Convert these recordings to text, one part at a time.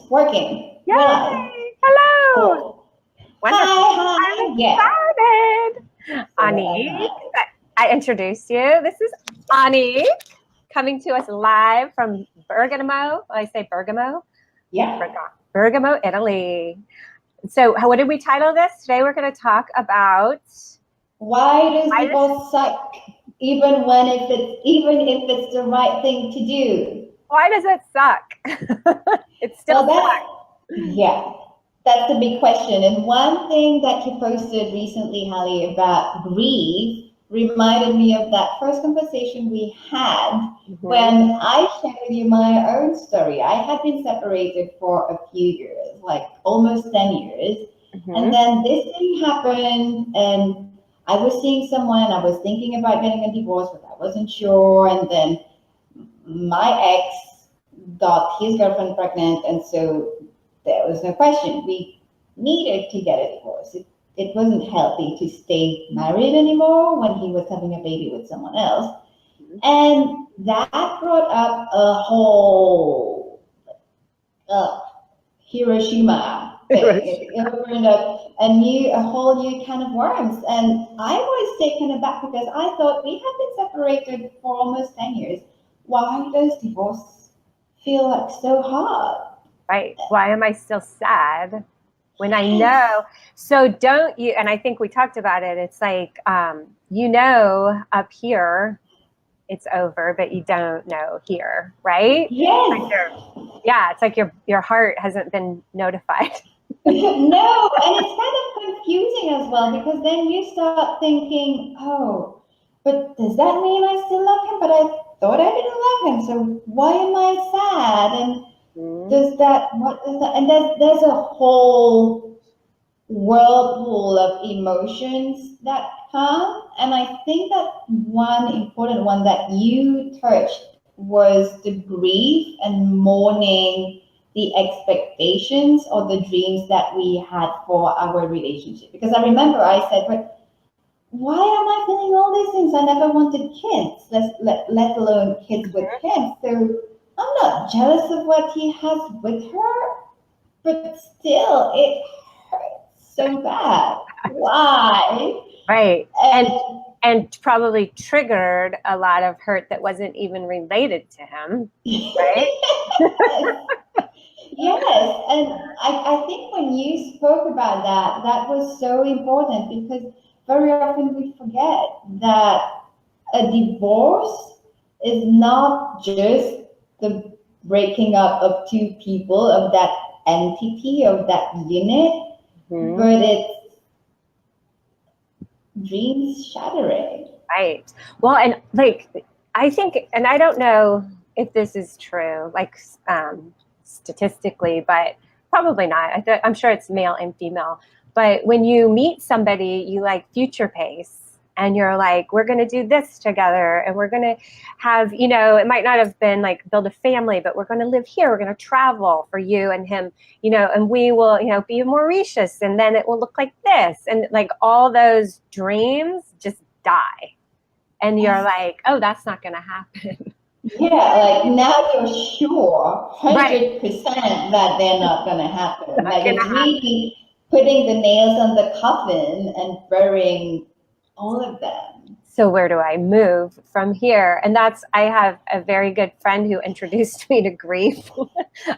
Working. Yay! Realize. Hello. Cool. Wonderful. Hi. I'm Yeah. excited. Anique, I introduced you. This is Anique coming to us live from Bergamo. I say Bergamo? Yeah. Bergamo, Italy. So what did we title this? Today we're going to talk about why does divorce suck? Even if it's the right thing to do. Why does it suck? It still sucks. Yeah. That's a big question. And one thing that you posted recently, Hallie, about grief reminded me of that first conversation we had when I shared with you my own story. I had been separated for a few years, like almost 10 years. And then this thing happened, and I was seeing someone, I was thinking about getting a divorce, but I wasn't sure. And then my ex got his girlfriend pregnant, and so there was no question. We needed to get a divorce. It wasn't healthy to stay married anymore when he was having a baby with someone else. And that brought up a whole Hiroshima thing. It opened up a whole new kind of worms. And I was taken aback because I thought we had been separated for almost 10 years. Why does divorce feel like so hard? Right. Why am I still sad when I know? So don't you, and I think we talked about it. It's like, up here, it's over, but you don't know here, right? Yes. It's like your heart hasn't been notified. No, and it's kind of confusing as well, because then you start thinking, oh, but does that mean I still love him? But I thought I didn't love him, so why am I sad? And and there's a whole whirlpool of emotions that come. And I think that one important one that you touched was the grief and mourning the expectations or the dreams that we had for our relationship. Because I remember I said, but why am I feeling all these things? I never wanted kids, let alone kids with him. So I'm not jealous of what he has with her, but still it hurts so bad. Why? Right. And probably triggered a lot of hurt that wasn't even related to him. Right? Yes. And I think when you spoke about that was so important, because very often we forget that a divorce is not just the breaking up of two people, of that entity, of that unit, but it's dreams shattering. Right. Well, and I think, and I don't know if this is true, statistically, but probably not. I'm sure it's male and female. But when you meet somebody, you future pace. And you're like, we're going to do this together, and we're going to have, it might not have been build a family, but we're going to live here. We're going to travel for you and him, and we will, be in Mauritius, and then it will look like this. And all those dreams just die. And you're like, oh, that's not going to happen. Yeah, now you're sure 100% that they're not going to happen. It's really putting the nails on the coffin and burying all of them. So where do I move from here? And I have a very good friend who introduced me to grief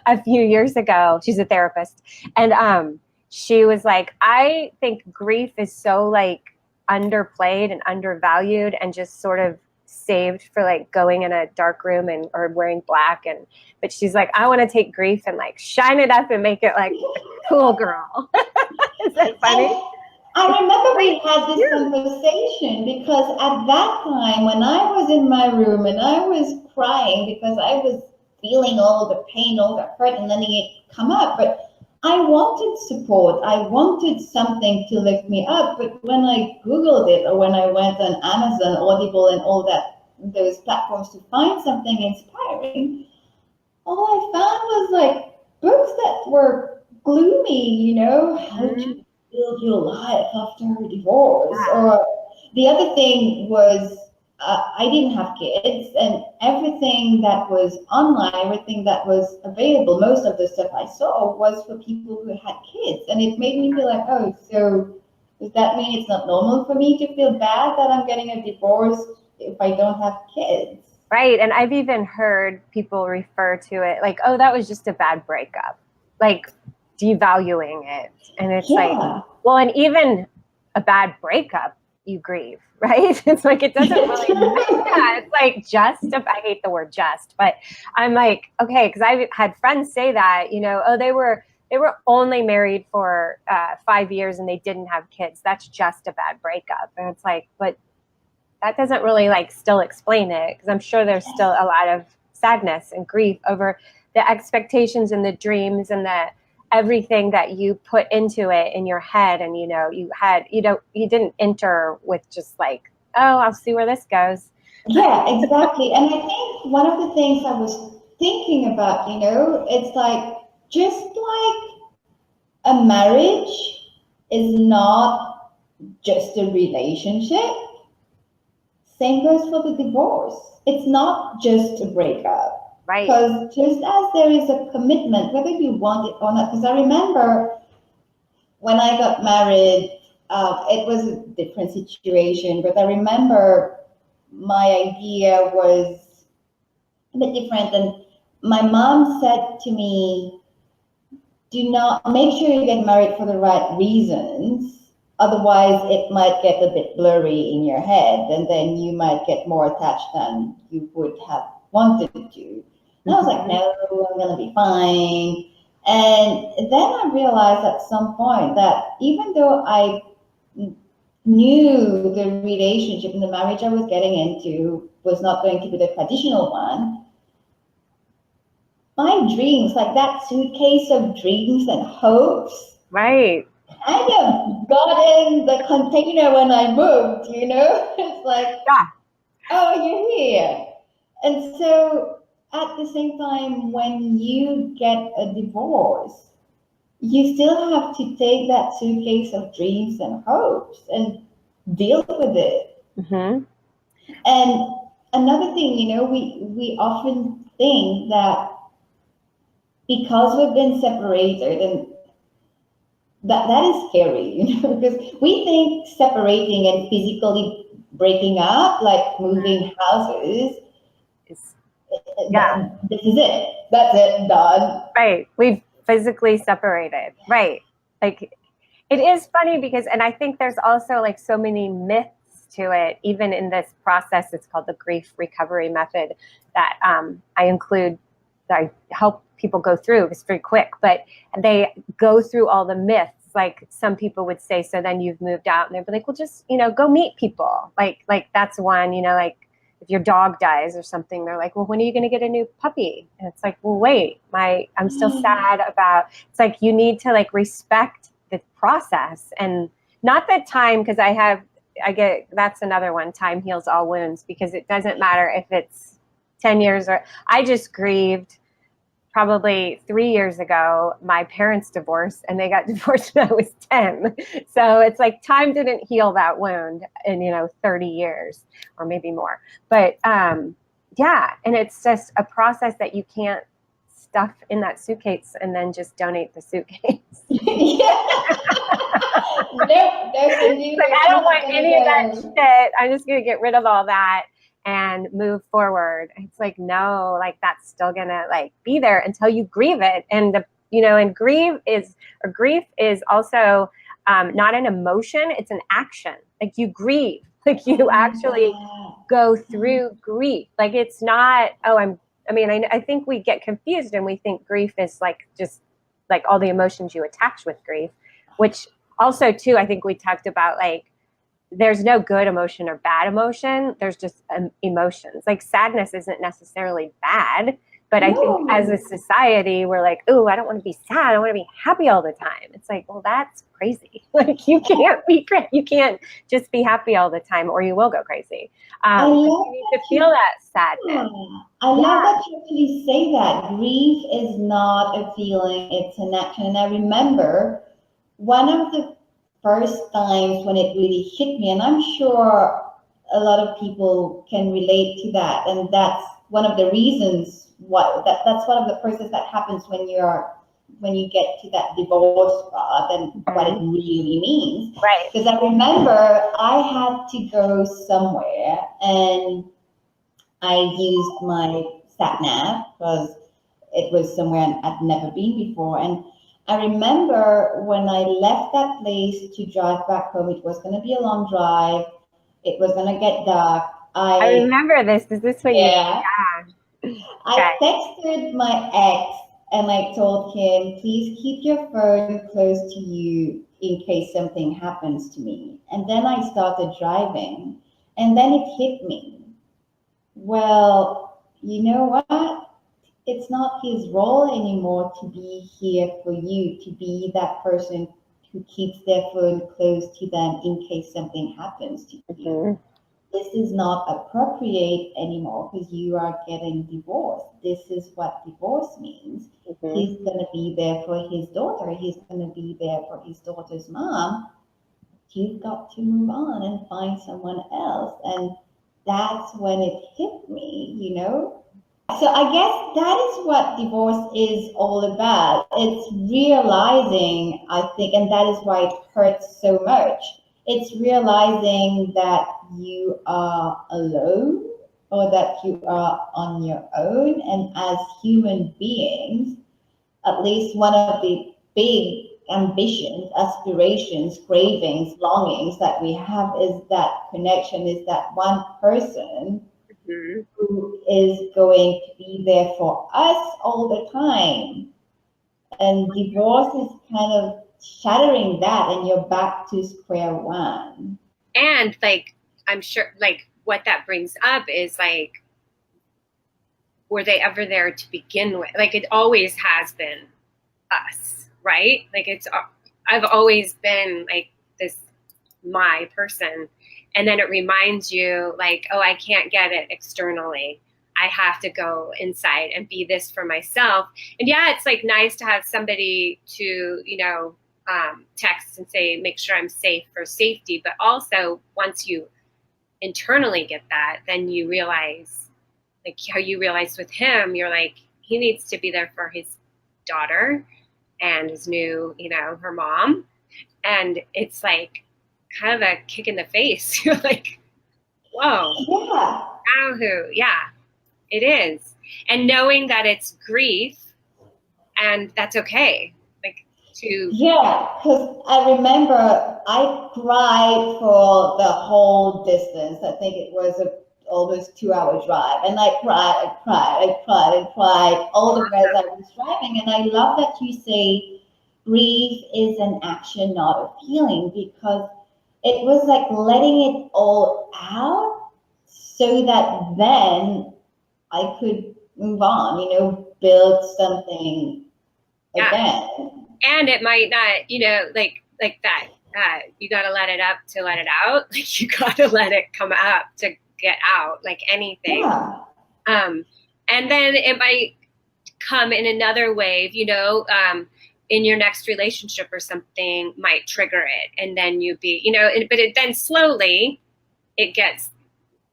a few years ago. She's a therapist. And she was like, I think grief is so underplayed and undervalued and just sort of saved for going in a dark room or wearing black. But she's like, I want to take grief and shine it up and make it a cool girl. Is that funny? I remember we had this conversation, because at that time when I was in my room and I was crying because I was feeling all the pain, all the hurt, and letting it come up, but I wanted support. I wanted something to lift me up. But when I Googled it, or when I went on Amazon, Audible, and all those platforms to find something inspiring, all I found was books that were gloomy, how to build your life after a divorce. Or the other thing was I didn't have kids, and everything that was online, everything that was available, most of the stuff I saw was for people who had kids. And it made me feel like, oh, so does that mean it's not normal for me to feel bad that I'm getting a divorce if I don't have kids? Right. And I've even heard people refer to it like, oh, that was just a bad breakup, like devaluing it. And it's like, Yeah. well, and even a bad breakup, you grieve, right? It's like, it doesn't really matter. Yeah, it's like I hate the word just, but I'm like, okay, because I've had friends say that, oh, they were only married for 5 years and they didn't have kids. That's just a bad breakup. And it's like, but that doesn't really like still explain it, because I'm sure there's still a lot of sadness and grief over the expectations and the dreams and the everything that you put into it in your head. And you didn't enter with just like, oh, I'll see where this goes. Yeah, exactly. And I think one of the things I was thinking about, it's like just like a marriage is not just a relationship. Same goes for the divorce. It's not just a breakup. Right. Because just as there is a commitment, whether you want it or not, because I remember when I got married, it was a different situation, but I remember my idea was a bit different. And my mom said to me, do not make sure you get married for the right reasons. Otherwise, it might get a bit blurry in your head, and then you might get more attached than you would have wanted to. And I was like, no, I'm going to be fine. And then I realized at some point that even though I knew the relationship and the marriage I was getting into was not going to be the traditional one, my dreams, like that suitcase of dreams and hopes, right, kind of got in the container when I moved, It's like, yeah, oh, you're here. And so at the same time, when you get a divorce, you still have to take that suitcase of dreams and hopes and deal with it. mm-hmm. And another thing, we often think that because we've been separated, and that is scary, because we think separating and physically breaking up, like moving houses, yeah, this is it. That's it, done. Right. We've physically separated. Right. Like, it is funny because, and I think there's also like so many myths to it, even in this process. It's called the grief recovery method that I include, that I help people go through. It's very quick, but they go through all the myths. Like some people would say, so then you've moved out, and they'd be like, well, just, go meet people. Like that's one, like if your dog dies or something, they're like, well, when are you going to get a new puppy? And it's like, well, wait, I'm still sad about, it's like, you need to like respect the process, and not the time. Cause that's another one. Time heals all wounds, because it doesn't matter if it's 10 years or I just grieved probably 3 years ago, my parents divorced, and they got divorced when I was 10. So it's like time didn't heal that wound in, 30 years or maybe more. But yeah, and it's just a process that you can't stuff in that suitcase and then just donate the suitcase. Nope, I don't want any of that shit. I'm just going to get rid of all that and move forward. It's like, no, like that's still gonna like be there until you grieve it. And and grief is also not an emotion, it's an action. Like you grieve, like you actually go through grief. Like it's not, I think we get confused and we think grief is like just like all the emotions you attach with grief, which also too, I think we talked about like, there's no good emotion or bad emotion. There's just emotions. Like sadness isn't necessarily bad, but I think as a society, we're like, oh, I don't want to be sad. I want to be happy all the time. It's like, well, that's crazy. Like you can't just be happy all the time, or you will go crazy. You need to feel that sadness. I love that you actually say that. Grief is not a feeling, it's an action. And I remember one of the first times when it really hit me, and I'm sure a lot of people can relate to that, and that's one of the reasons that's one of the process that happens when you get to that divorce part and what it really means. Right. Because I remember I had to go somewhere and I used my sat nav because it was somewhere I'd never been before. And I remember when I left that place to drive back home, it was going to be a long drive. It was going to get dark. I remember this. Is this what Yeah. Okay. I texted my ex and I told him, please keep your phone close to you in case something happens to me. And then I started driving and then it hit me. Well, you know what? It's not his role anymore to be here for you, to be that person who keeps their phone close to them in case something happens to you. This is not appropriate anymore because you are getting divorced. This is what divorce means. He's going to be there for his daughter. He's going to be there for his daughter's mom. You've got to move on and find someone else. And that's when it hit me, you know? So I guess that is what divorce is all about. It's realizing, I think, and that is why it hurts so much. It's realizing that you are alone or that you are on your own. And as human beings, at least one of the big ambitions, aspirations, cravings, longings that we have is that connection, is that one person who is going to be there for us all the time. And divorce is kind of shattering that, and you're back to square one. And like, I'm sure, like, what that brings up is like, were they ever there to begin with? Like, it always has been us, right? Like, I've always been like this, my person. And then it reminds you like, oh, I can't get it externally. I have to go inside and be this for myself. And yeah, it's like nice to have somebody to, you know, text and say, make sure I'm safe for safety. But also once you internally get that, then you realize, like how you realized with him, you're like, he needs to be there for his daughter and his new, you know, her mom. And it's like kind of a kick in the face. You're like, whoa. Yeah. Yeah, it is. And knowing that it's grief and that's okay. Like to. Yeah, because I remember I cried for the whole distance. I think it was almost 2-hour drive. And I cried all the way as I was driving. And I love that you say grief is an action, not a feeling, because it was like letting it all out so that then I could move on, you know, build something again. And it might not, you know, like that. You got to let it up to let it out. Like you got to let it come up to get out, like anything. Yeah. And then it might come in another wave, you know, in your next relationship or something might trigger it. And then you be, you know, but then slowly it gets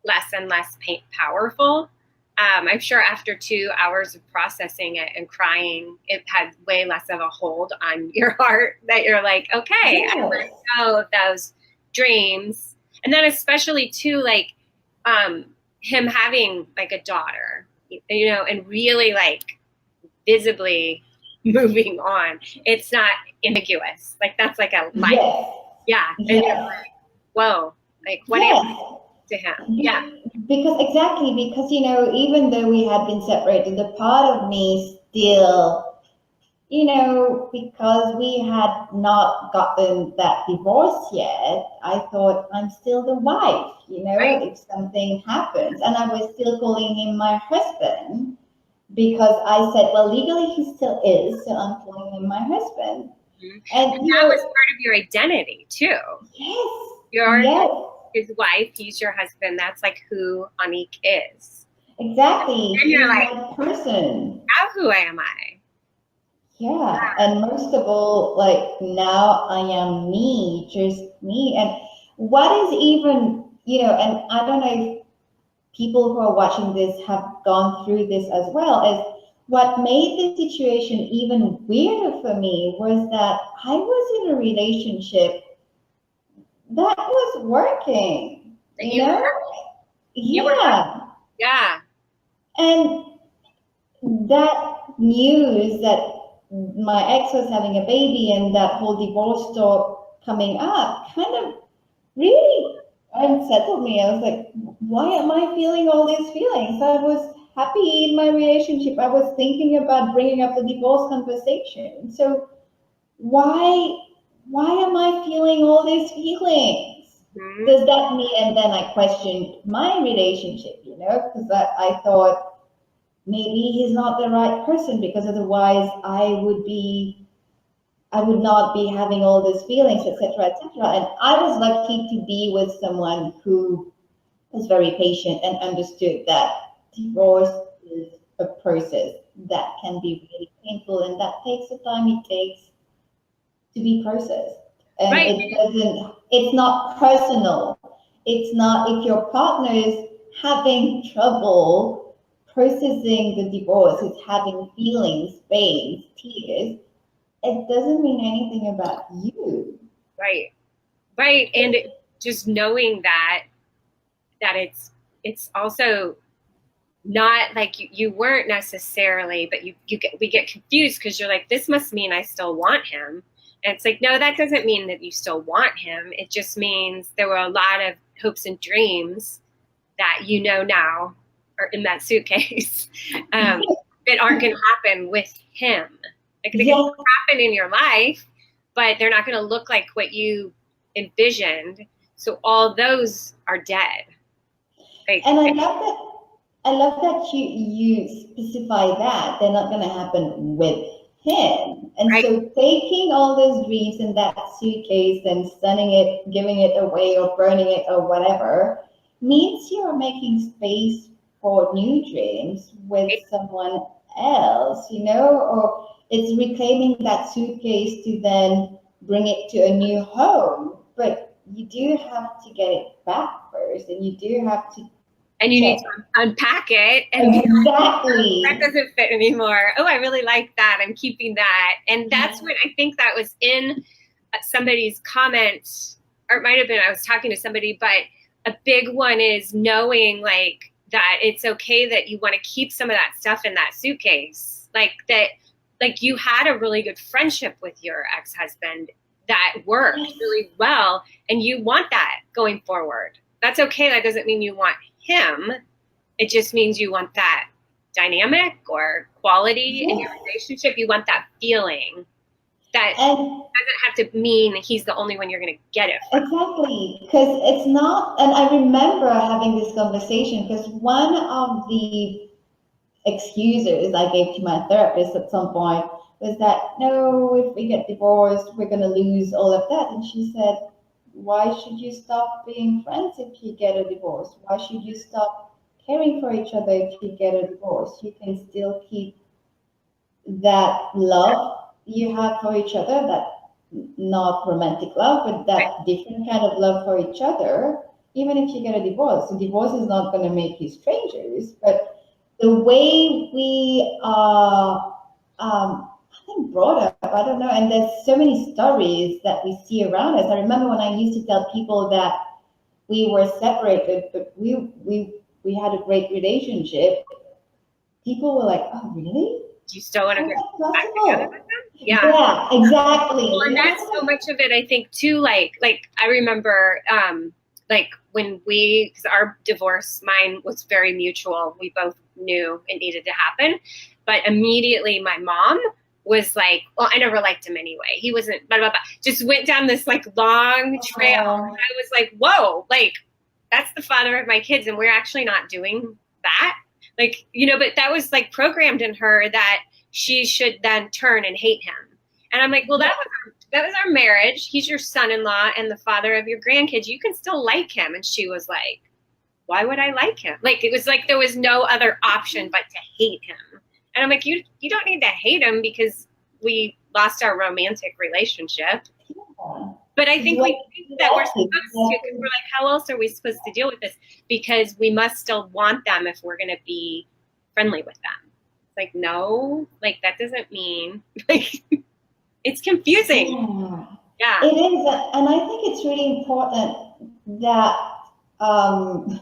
less and less powerful. I'm sure after 2 hours of processing it and crying, it had way less of a hold on your heart that you're like, okay, I let go of those dreams. And then especially too, like him having like a daughter, you know, and really like visibly moving on. It's not ambiguous. Like that's like a life. Yeah. And you're like, whoa, like what happened to him? Yeah. Because, you know, even though we had been separated, the part of me still, you know, because we had not gotten that divorce yet, I thought I'm still the wife, you know, if something happens. And I was still calling him my husband because I said, well, legally he still is, so I'm calling him my husband. And that was part of your identity too. Yes. You're his wife, he's your husband. That's like who Anique is. Exactly. And you're like, that person. Now who am I? Yeah. And most of all, like now I am me, just me. And what is even and I don't know if people who are watching this have gone through this as well, is what made the situation even weirder for me was that I was in a relationship that was working, You were, Yeah. yeah. And that news that my ex was having a baby and that whole divorce talk coming up kind of really unsettled me. I was like, why am I feeling all these feelings? I was happy in my relationship. I was thinking about bringing up the divorce conversation. So why am I feeling all these feelings? Mhm. Does that mean? And then I questioned my relationship, because I thought maybe he's not the right person, because otherwise I would not be having all these feelings, etc., etc. And I was lucky to be with someone who was very patient and understood that divorce is a process that can be really painful and that takes the time it takes to be processed. And Right. it's not personal. It's not, if your partner is having trouble processing the divorce, it's having feelings, pains, tears, it doesn't mean anything about you. Right. Right. And just knowing that it's also not like you weren't necessarily, but we get confused because you're like, this must mean I still want him. And it's like, no, that doesn't mean that you still want him. It just means there were a lot of hopes and dreams that now are in that suitcase that aren't going to happen with him. Like they can happen in your life, but they're not going to look like what you envisioned. So all those are dead. And I love that you specify that they're not going to happen with him. And Right. so taking all those dreams in that suitcase and sending it, giving it away or burning it or whatever, means you're making space for new dreams with someone else, or it's reclaiming that suitcase to then bring it to a new home. But you do have to get it back first, and you do have to. And you need to unpack it. And exactly. That doesn't fit anymore. Oh, I really like that. I'm keeping that. And that's what I think that was in somebody's comment, or it might have been, I was talking to somebody, but a big one is knowing like that it's okay that you want to keep some of that stuff in that suitcase. Like that, like you had a really good friendship with your ex-husband that worked really well, and you want that going forward. That's okay. That doesn't mean you want him. It just means you want that dynamic or quality in your relationship. You want that feeling. That doesn't have to mean he's the only one you're going to get it from. Exactly, because it's not. And I remember having this conversation because one of the excuses I gave to my therapist at some point was that, no, if we get divorced, we're going to lose all of that. And she said, why should you stop being friends if you get a divorce? Why should you stop caring for each other if you get a divorce? You can still keep that love you have for each other, that not romantic love, but that different kind of love for each other, even if you get a divorce. The divorce is not going to make you strangers, but the way we are, I think, brought up, I don't know, and there's so many stories that we see around us. I remember when I used to tell people that we were separated, but we had a great relationship, people were like, oh, really? Do you still want to get back together with them? Yeah. Yeah, exactly. Well, and that's so much of it, I think, too. Like I remember, like when because our divorce, mine was very mutual. We both knew it needed to happen, but immediately my mom was like, well, I never liked him anyway. He wasn't, blah, blah, blah. Just went down this like long trail. And I was like, whoa, like that's the father of my kids. And we're actually not doing that. Like, but that was like programmed in her that she should then turn and hate him. And I'm like, well, that was our marriage. He's your son-in-law and the father of your grandkids. You can still like him. And she was like, why would I like him? Like, it was like there was no other option but to hate him. And I'm like, you don't need to hate him because we lost our romantic relationship. But But I think we think that we're supposed to, because Exactly. we're like, how else are we supposed to deal with this? Because we must still want them if we're going to be friendly with them. It's like, no, like that doesn't mean, like, it's confusing. Yeah. Yeah. It is, and I think it's really important that um,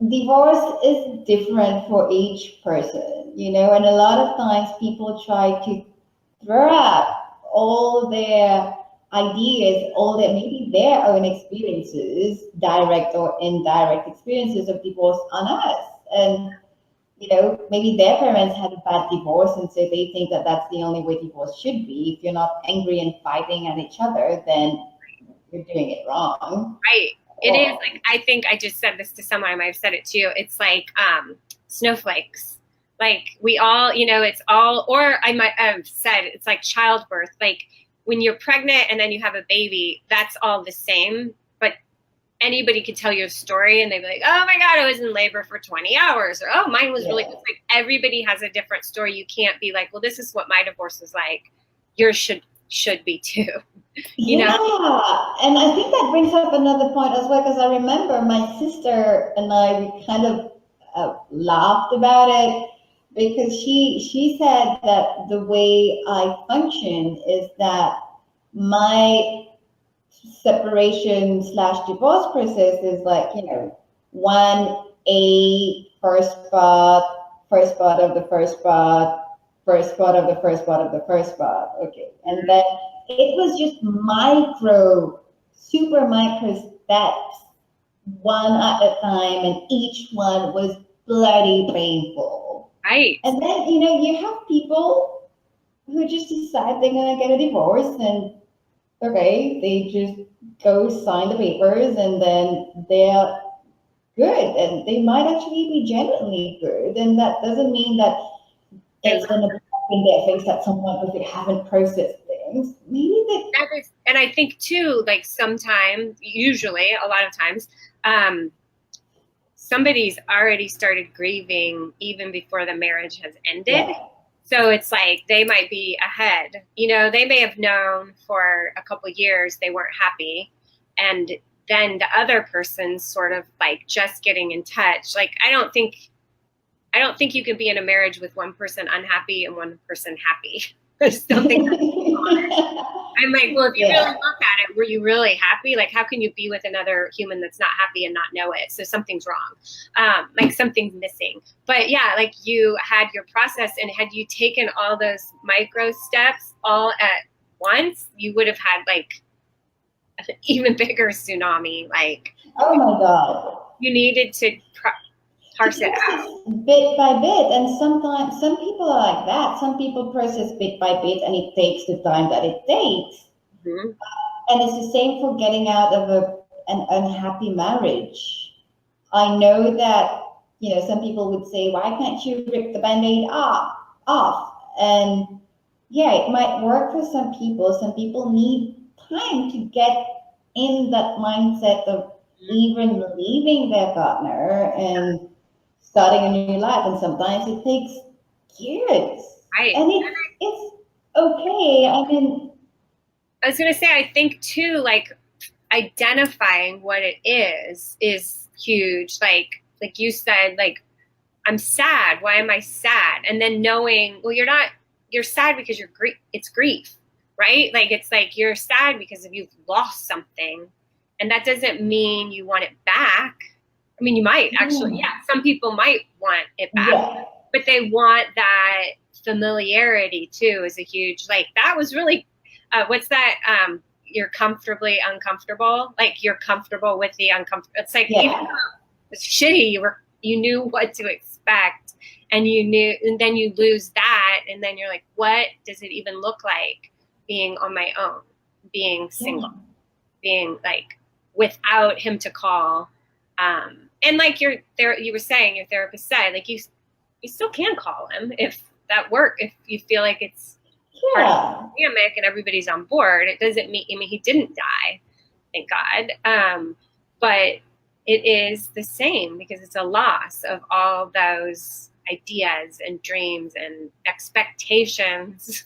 divorce is different for each person, and a lot of times people try to throw out all their ideas, all their maybe their own experiences, direct or indirect experiences of divorce on us. And maybe their parents had a bad divorce, and so they think that that's the only way divorce should be. If you're not angry and fighting at each other, then you're doing it wrong. Right. It is like, I think I just said this to someone, I might have said it to you. It's like snowflakes. Like we all, it's all, or I might have said it's like childbirth. Like when you're pregnant and then you have a baby, that's all the same. But anybody could tell you a story and they'd be like, oh my God, I was in labor for 20 hours. Or, oh, mine was really, it's like everybody has a different story. You can't be like, well, this is what my divorce was like. Yours should be too. Yeah, and I think that brings up another point as well, because I remember my sister and I, we kind of laughed about it, because she said that the way I function is that my separation slash divorce process is like, 1A, first part of the first part, first part of the first part of the first part. Okay. And then it was just super micro steps, one at a time, and each one was bloody painful. Right. And then, you have people who just decide they're going to get a divorce, and okay, they just go sign the papers, and then they're good, and they might actually be genuinely good. And that doesn't mean that it's going to be in their face at some point if they haven't processed things. Maybe that is, and I think too, like sometimes, usually, a lot of times, somebody's already started grieving even before the marriage has ended. Yeah. So it's like they might be ahead. They may have known for a couple of years they weren't happy, and then the other person's sort of like just getting in touch. Like I don't think you can be in a marriage with one person unhappy and one person happy. There's something. I'm like, well, if you really look at it, were you really happy? Like, how can you be with another human that's not happy and not know it? So something's wrong. Like something's missing. But yeah, like you had your process, and had you taken all those micro steps all at once, you would have had like an even bigger tsunami. Like, oh my God. You needed to parse it out. Bit by bit, and sometimes some people are like that. Some people process bit by bit, and it takes the time that it takes. Mm-hmm. And it's the same for getting out of an unhappy marriage. I know that some people would say, "Why can't you rip the Band-Aid off?" And yeah, it might work for some people. Some people need time to get in that mindset of even leaving their partner and starting a new life, and sometimes it takes years. Right. And it's okay. I mean, I was gonna say, I think too, like identifying what it is huge. Like you said, like I'm sad. Why am I sad? And then knowing, well, you're sad because it's grief, right? Like it's like you're sad because you've lost something, and that doesn't mean you want it back. I mean, you might actually, yeah, some people might want it back, but they want that familiarity too is a huge, like, that was really, what's that? You're comfortably uncomfortable. Like you're comfortable with the uncomfortable. It's like, even though it's shitty, you knew what to expect, and and then you lose that. And then you're like, what does it even look like being on my own, being single, being like without him to call? And like you were saying, your therapist said, like you still can call him if that work, if you feel like it's part of the dynamic and everybody's on board. It doesn't mean, he didn't die, thank God. But it is the same because it's a loss of all those ideas and dreams and expectations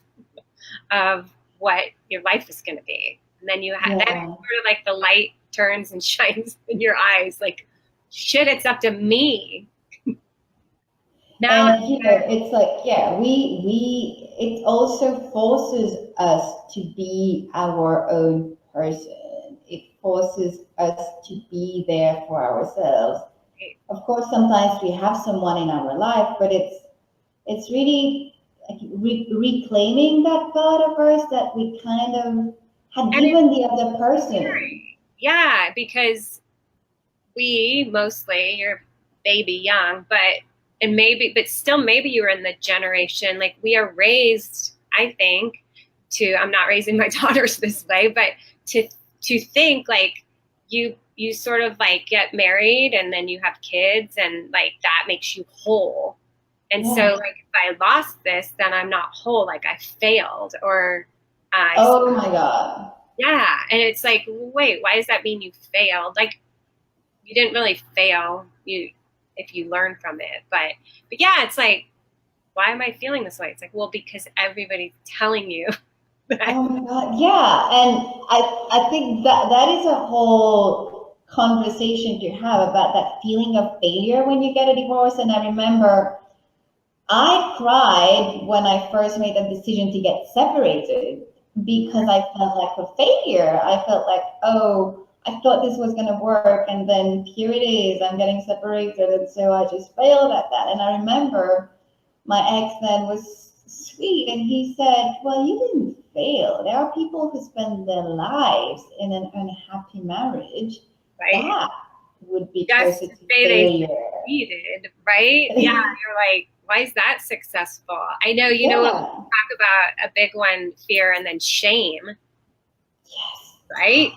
of what your life is going to be. And then you have, Yeah. then sort of like the light turns and shines in your eyes, like, shit, it's up to me. Now, And it's like, it also forces us to be our own person. It forces us to be there for ourselves. Of course, sometimes we have someone in our life, but it's really like reclaiming that part of us that we kind of had given the other person. yeah, because we mostly, you're baby young, but still maybe you were in the generation, like we are raised, I think, I'm not raising my daughters this way, but to think like you sort of like get married and then you have kids and like that makes you whole. And so like if I lost this, then I'm not whole, like I failed or oh my God. Yeah. And it's like, wait, why does that mean you failed? Like you didn't really fail if you learn from it. But yeah, it's like, why am I feeling this way? It's like, well, because everybody's telling you. Oh my God. Yeah. And I think that is a whole conversation to have about that feeling of failure when you get a divorce. And I remember I cried when I first made the decision to get separated because I felt like a failure. I felt like, oh, I thought this was going to work, and then here it is, I'm getting separated, and so I just failed at that. And I remember my ex then was sweet, and he said, well, you didn't fail. There are people who spend their lives in an unhappy marriage. Right. That would be Just closer to failure. failure. Right? Yeah, you're like, why is that successful? I know, you know, we talk about a big one, fear, and then shame. Yes. Right?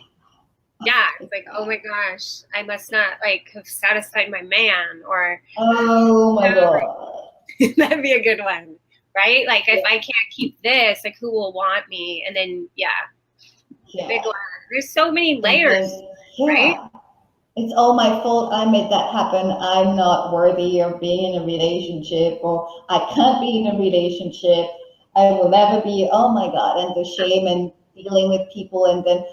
Yeah, it's like, oh my gosh, I must not like have satisfied my man, or oh my God, that'd be a good one, right? Like if I can't keep this, like who will want me? And then big one. There's so many layers, right? It's all my fault. I made that happen. I'm not worthy of being in a relationship, or I can't be in a relationship. I will never be. Oh my God, and the shame and dealing with people, and then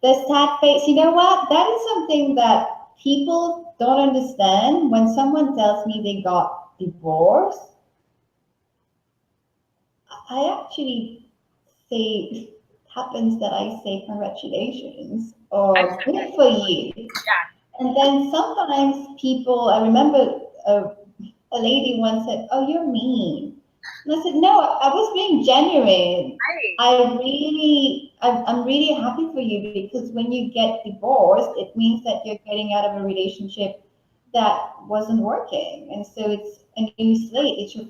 the sad face. You know what? That is something that people don't understand. When someone tells me they got divorced, I actually say, happens that I say congratulations or good for you. Yeah. And then sometimes people, I remember a lady once said, oh, you're mean. And I said, no, I was being genuine. Right. I'm really happy for you, because when you get divorced, it means that you're getting out of a relationship that wasn't working. And so it's a new slate. It's a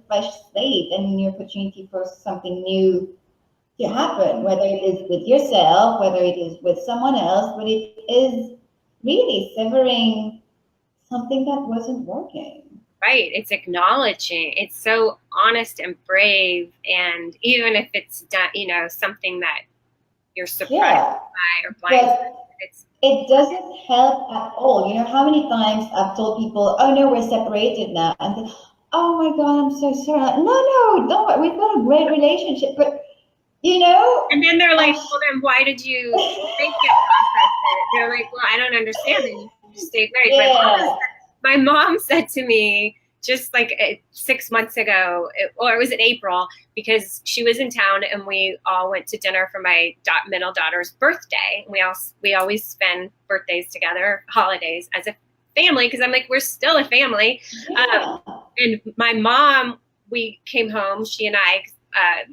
fresh slate and a new opportunity for something new to happen, whether it is with yourself, whether it is with someone else, but it is really severing something that wasn't working. Right. It's acknowledging. It's so honest and brave. And even if it's done, something that you're surprised by or blind, it doesn't help at all. You know how many times I've told people, oh no, we're separated now. And then, oh my God, I'm so sorry. No, don't worry. We've got a great relationship. But and then they're like, well, then why did you think it process it? They're like, well, I don't understand it. You just stayed married. Yeah. My mom said to me just like 6 months ago, or it was in April, because she was in town and we all went to dinner for my middle daughter's birthday. We always spend birthdays together, holidays as a family, because I'm like, we're still a family. Yeah. And my mom, we came home, she and I,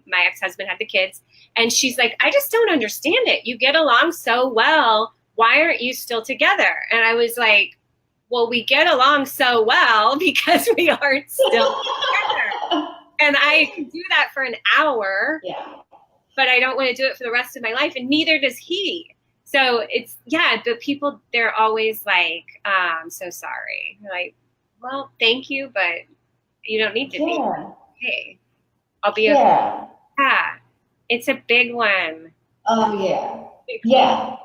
my ex-husband had the kids, and she's like, I just don't understand it. You get along so well. Why aren't you still together? And I was like, well, we get along so well because we aren't still together. And I can do that for an hour, but I don't want to do it for the rest of my life, and neither does he. So it's, but people, they're always like, I'm so sorry. You're like, well, thank you, but you don't need to be. Okay. I'll be okay. Yeah. It's a big one. Oh, yeah. Yeah.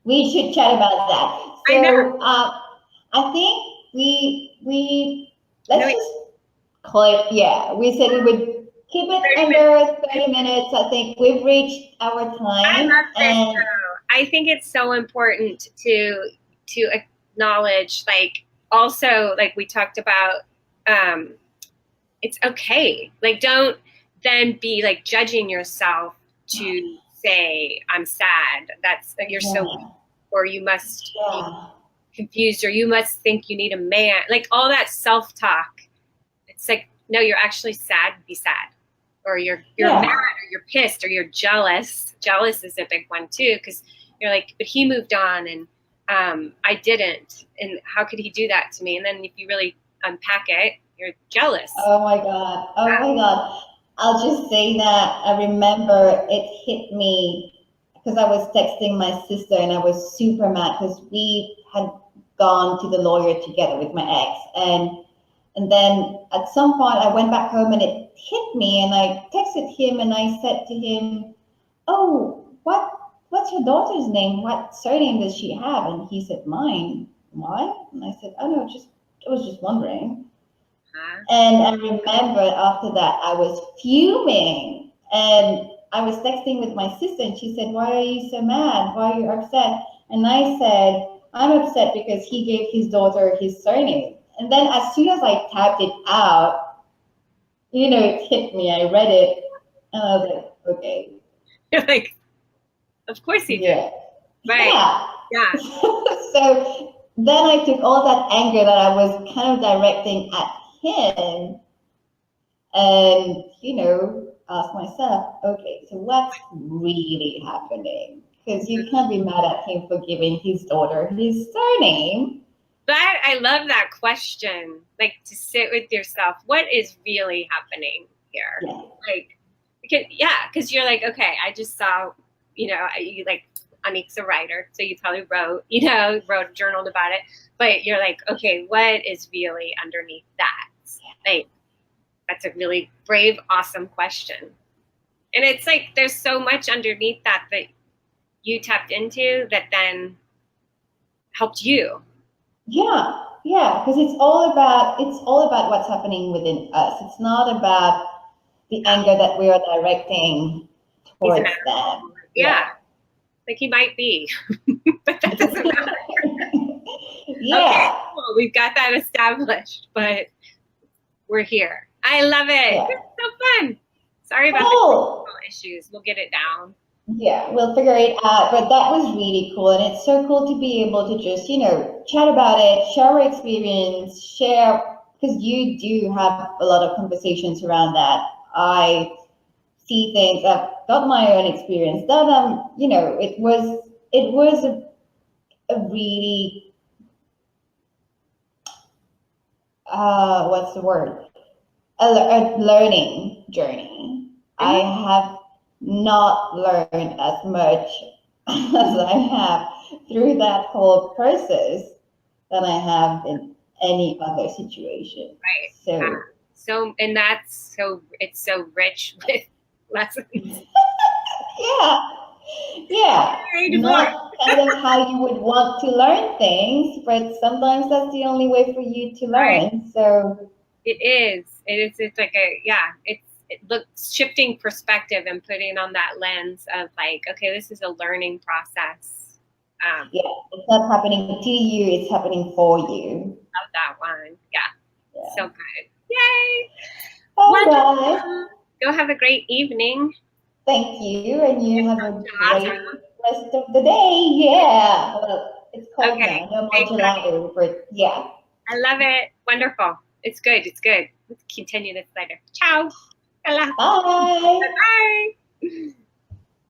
We should chat about that. So, I know. I think we let's just call it, we said we would Keep it under 30 minutes. I think we've reached our I time. love this And though. I think it's so important to acknowledge, like, also, like we talked about, it's okay. Like, don't then be like judging yourself to say, I'm sad. You're so weak, or you must be confused, or you must think you need a man. Like, all that self-talk. It's like, no, you're actually sad. Be sad. Or you're mad, or you're pissed, or you're jealous. Jealous is a big one too, because you're like, but he moved on and I didn't. And how could he do that to me? And then if you really unpack it, you're jealous. oh my God. Oh my God. I'll just say that I remember it hit me because I was texting my sister and I was super mad because we had gone to the lawyer together with my ex. And then at some point I went back home and it hit me and I texted him and I said to him, oh, what's your daughter's name? What surname does she have? And he said, mine. Why? And I said, oh no, I was just wondering. And I remember after that I was fuming and I was texting with my sister and she said, why are you so mad? Why are you upset? And I said, I'm upset because he gave his daughter his surname. And then as soon as I typed it out, it hit me. I read it and I was like, okay. You're like, of course he did. Right. Yeah. So then I took all that anger that I was kind of directing at him and, ask myself, okay, so what's really happening? Because you can't be mad at him for giving his daughter his surname. I love that question. Like, to sit with yourself, what is really happening here? Yeah. Like, because you're like, okay, I just saw, you like, Anik's a writer, so you probably wrote, journaled about it, but you're like, okay, what is really underneath that? Like, that's a really brave, awesome question. And it's like, there's so much underneath that you tapped into that then helped you. Yeah, because it's all about what's happening within us. It's not about the anger that we are directing towards them. Yeah. Like, he might be, but that doesn't matter. Yeah. Okay, cool. We've got that established, but we're here. I love it. Yeah. It's so fun. Sorry about the technical issues. We'll get it down. Yeah, we'll figure it out. But that was really cool. And it's so cool to be able to just, chat about it, share our experience, because you do have a lot of conversations around that. I see things, I've got my own experience. That, it was a really, what's the word? A learning journey. I have not learned as much as I have through that whole process than I have in any other situation. Right. It's so rich with lessons. Yeah. Not kind of how you would want to learn things, but sometimes that's the only way for you to learn. Right. So it is. It's like it looks shifting perspective and putting on that lens of like, okay, this is a learning process. It's not happening to you, it's happening for you. Love that one. Yeah. So good. Yay. All right. Go have a great evening. Thank you. And you have a great rest of the day. Yeah. Well, it's cold now. No more gelato, but yeah. I love it. Wonderful. It's good. Let's continue this later. Ciao. Bye. Bye.